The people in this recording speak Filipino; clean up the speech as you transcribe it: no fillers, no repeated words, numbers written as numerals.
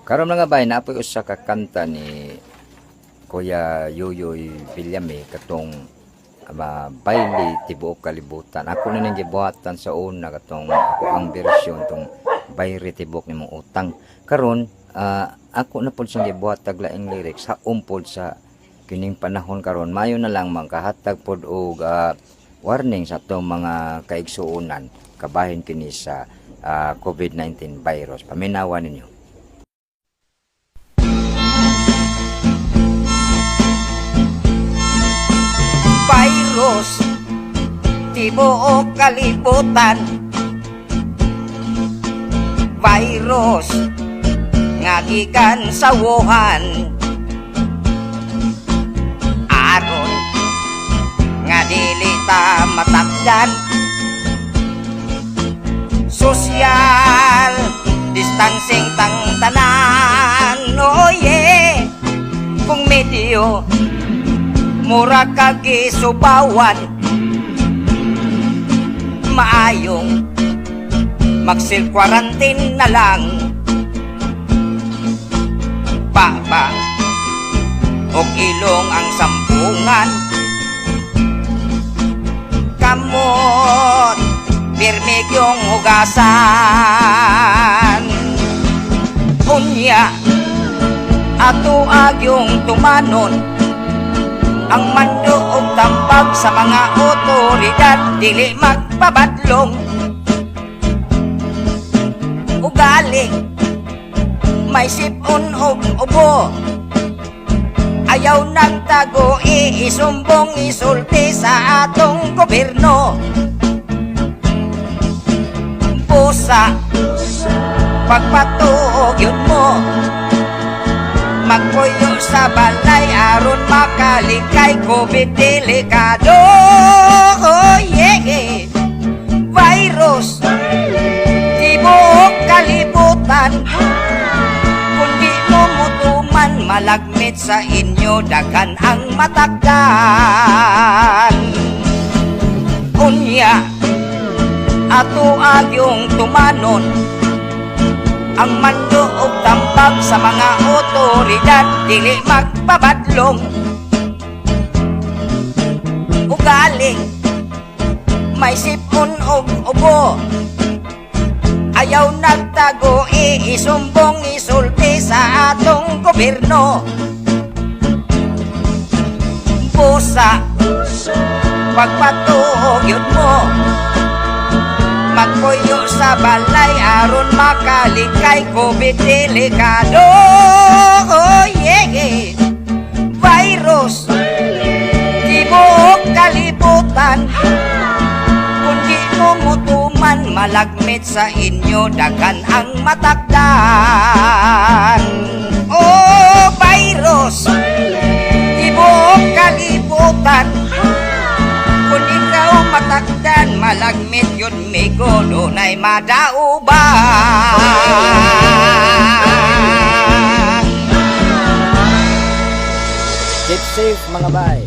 Karon mga bay, napoy usa ka kanta ni Kuya Yoyoy Villame katong Baili Tibuok Kalibutan. Ako na ning gibuhatan sa una katong ako ang bersyon tong Baili Tibuok nimong utang. Karon ako na pud siyang gibuhat tag laing lyrics sa umpod sa kining panahon karon. Mayo na lang mangkahatag pod og warning sa atong mga kaigsuonan kabahin kini sa COVID-19 virus. Paminawan ninyo. Virus, tibuok kalibutan. Virus, nga gikan sa Wuhan. Aron, nga dili ta matakdan. Social distancing tang tanan. Oh yeah, kung medyo mura kagisubawan, maayong mag-self-quarantine na lang. Baba o ilong ang sampungan, kamot pirmig yung hugasan. Unya ato agyong tumanon ang mando og tambag sa mga otoridad, dili magpabadlong. Ugali may sipon og ubo, ayaw nagtago isumbong isulti sa atong gobyerno. Pusa pagpatuog yun mo, magpuyo sa balay aron makalikay COVID delikado. Oh yeah, virus tibuok kalibutan. Kundi mo mutuman malagmit sa inyo, daghan ang matakdan. Unya ato agyong tumanon ang mando og tambag sa mga otoridad, dili magpabadlong. Ugaling may sipon og ubo, ayaw nagtago isumbong isulti sa atong gobyerno. Pusa pagpatuog yun mo, magpuyo sa balay aron makalikay COVID delikado. Oh yeah, virus tibuok kalibutan. Kundi mo mutuman malagmit sa inyo, daghan ang matakdan. Oh virus tibuok kalibutan. Kung ikaw matakdan, malagmit yun migo, dunay madauban. Keep safe mga bay.